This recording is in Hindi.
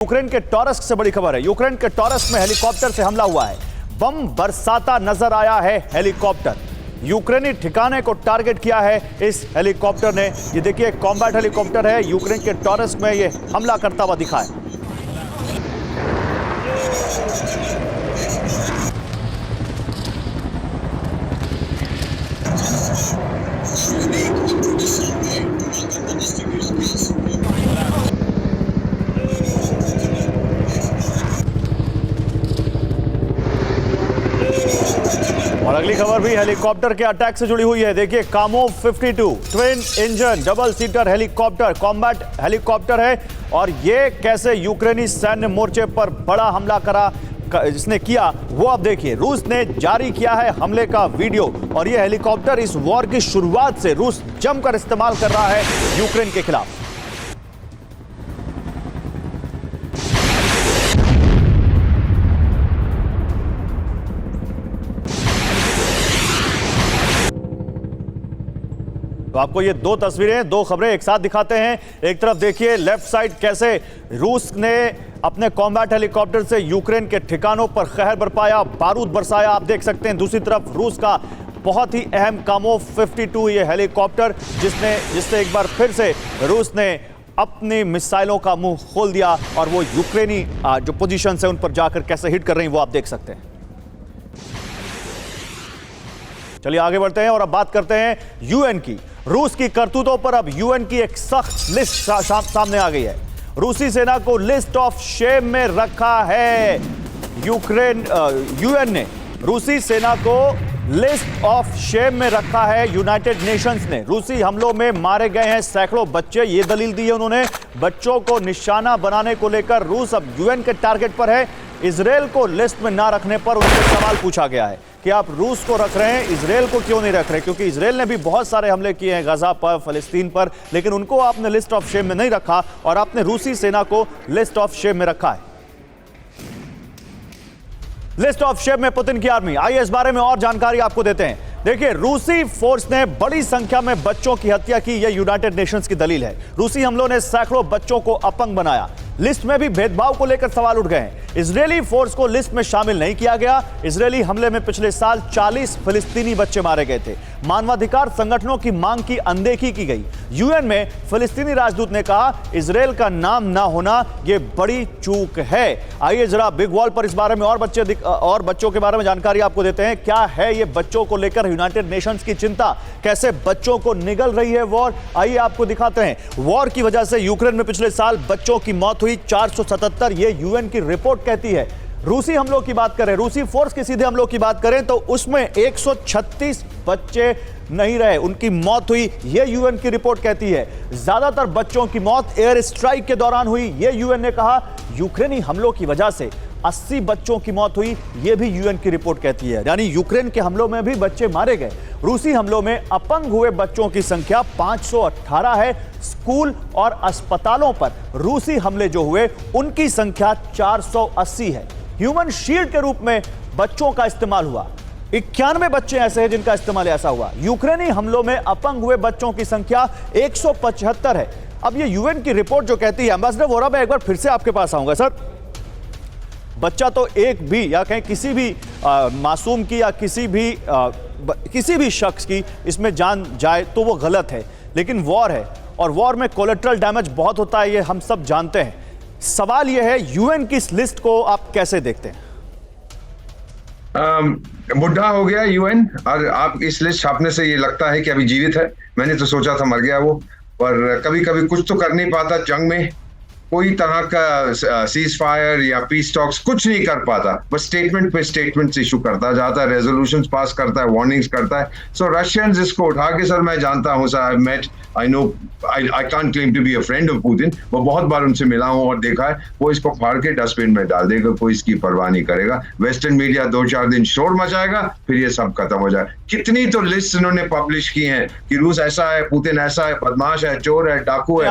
यूक्रेन के टॉरस्क से बड़ी खबर है। यूक्रेन के टॉरस्क में हेलीकॉप्टर से हमला हुआ है। बम बरसाता नजर आया है हेलीकॉप्टर। यूक्रेनी ठिकाने को टारगेट किया है इस हेलीकॉप्टर ने। ये देखिए कॉम्बैट हेलीकॉप्टर है। यूक्रेन के टॉरस्क में ये हमला करता हुआ दिखा है। और अगली खबर भी हेलीकॉप्टर के अटैक से जुड़ी हुई है। देखिए Kamov 52 twin engine double seater helicopter combat helicopter है और ये कैसे यूक्रेनी सैन्य मोर्चे पर बड़ा हमला इसने किया वो अब देखिए। रूस ने जारी किया है हमले का वीडियो और ये हेलीकॉप्टर इस वॉर की शुरुआत से रूस जमकर इस्तेमाल कर रहा है यूक्रेन के खिलाफ। तो आपको ये दो तस्वीरें, दो खबरें एक साथ दिखाते हैं। एक तरफ देखिए लेफ्ट साइड कैसे रूस ने अपने कॉम्बैट हेलीकॉप्टर से यूक्रेन के ठिकानों पर कहर बरपाया, बारूद बरसाया, आप देख सकते हैं। दूसरी तरफ रूस का बहुत ही अहम कामोव 52 ये हेलीकॉप्टर जिससे एक बार फिर से रूस ने अपनी मिसाइलों का मुंह खोल दिया और वो यूक्रेनी जो पोजीशन है उन पर जाकर कैसे हिट कर रही हैं वो आप देख सकते हैं। चलिए आगे बढ़ते हैं और अब बात करते हैं यूएन की। रूस की करतूतों पर अब यूएन की एक सख्त लिस्ट सामने आ गई है। रूसी सेना को लिस्ट ऑफ शेम में रखा है यूएन ने रूसी सेना को लिस्ट ऑफ शेम में रखा है यूनाइटेड नेशंस ने। रूसी हमलों में मारे गए हैं सैकड़ों बच्चे, ये दलील दी है उन्होंने। बच्चों को निशाना बनाने को लेकर रूस अब यूएन के टारगेट पर है। इजरायल को लिस्ट में ना रखने पर उनसे सवाल पूछा गया है कि आप रूस को रख रहे हैं, इजरायल को क्यों नहीं रख रहे, क्योंकि इजरायल ने भी बहुत सारे हमले किए हैं गजा पर, फलस्तीन पर, लेकिन उनको आपने लिस्ट ऑफ शेम में नहीं रखा और आपने रूसी सेना को लिस्ट ऑफ शेम में रखा है। लिस्ट ऑफ शेम में पुतिन की आर्मी। आइए इस बारे में और जानकारी आपको देते हैं। देखिए रूसी फोर्स ने बड़ी संख्या में बच्चों की हत्या की, यह यूनाइटेड नेशंस की दलील है। रूसी हमलों ने सैकड़ों बच्चों को अपंग बनाया। लिस्ट में भी भेदभाव को लेकर सवाल उठ गए हैं। इजरायली फोर्स को लिस्ट में शामिल नहीं किया गया। इजरायली हमले में पिछले साल 40 फिलिस्तीनी बच्चे मारे गए थे। मानवाधिकार संगठनों की मांग की अनदेखी की गई। यूएन में फिलिस्तीनी राजदूत ने कहा इजरायल का नाम ना होना यह बड़ी चूक है। आइए जरा बिग वॉल पर इस बारे में और बच्चों के बारे में जानकारी आपको देते हैं। क्या है ये बच्चों को लेकर यूनाइटेड नेशंस की चिंता, कैसे बच्चों को निगल रही है वॉर, आइए आपको दिखाते हैं। वॉर की वजह से यूक्रेन में पिछले साल बच्चों की मौत हुई 477, ये यूएन की रिपोर्ट कहती है। रूसी हमलों की बात करें, रूसी फोर्स के सीधे हमलों की बात करें तो उसमें 136 बच्चे नहीं रहे, उनकी मौत हुई, यह यूएन की रिपोर्ट कहती है। ज्यादातर बच्चों की मौत एयर स्ट्राइक के दौरान हुई, यह यूएन ने कहा। यूक्रेनी हमलों की वजह से 80 बच्चों की मौत हुई, यह भी यूएन की रिपोर्ट कहती है। यानी यूक्रेन के हमलों में भी बच्चे मारे गए। रूसी हमलों में अपंग हुए बच्चों की संख्या 518 है। स्कूल और अस्पतालों पर रूसी हमले जो हुए उनकी संख्या 480 है। ह्यूमन शील्ड के रूप में बच्चों का इस्तेमाल हुआ, 91 बच्चे ऐसे हैं जिनका इस्तेमाल ऐसा हुआ। यूक्रेनी हमलों में अपंग हुए बच्चों की संख्या 175 है। अब ये यूएन की रिपोर्ट जो कहती है, एम्बेसडर वोरा मैं एक बार फिर से आपके पास आऊंगा सर। बच्चा तो एक भी या कहीं किसी भी मासूम की या किसी भी शख्स की इसमें जान जाए तो वो गलत है, लेकिन वॉर है और वॉर में कोलेट्रल डैमेज बहुत होता है, ये हम सब जानते हैं। सवाल यह है यूएन की इस लिस्ट को आप कैसे देखते हैं? बुढ़ा हो गया यूएन और आप इस लिस्ट छापने से ये लगता है कि अभी जीवित है। मैंने तो सोचा था मर गया वो, पर कभी कभी कुछ तो कर नहीं पाता। जंग में कोई तरह का सीज फायर या पीस टॉक्स कुछ नहीं कर पाता, बस स्टेटमेंट पे स्टेटमेंट्स इशू करता जाता है, रेजोल्यूशंस पास करता है, वार्निंग्स करता है। सो रशियंस इसको उठा के, सर मैं जानता हूं sir, I know I can't claim to be a friend of Putin, वो बहुत बार उनसे मिला हूं और देखा है, वो इसको फाड़ के डस्टबिन में डाल देगा, कोई इसकी परवाह नहीं करेगा। वेस्टर्न मीडिया 2-4 दिन शोर मचाएगा, फिर ये सब खत्म हो जाए। कितनी तो लिस्ट इन्होंने पब्लिश की हैं कि रूस ऐसा है, पुतिन ऐसा है, बदमाश है, चोर है, डाकू है।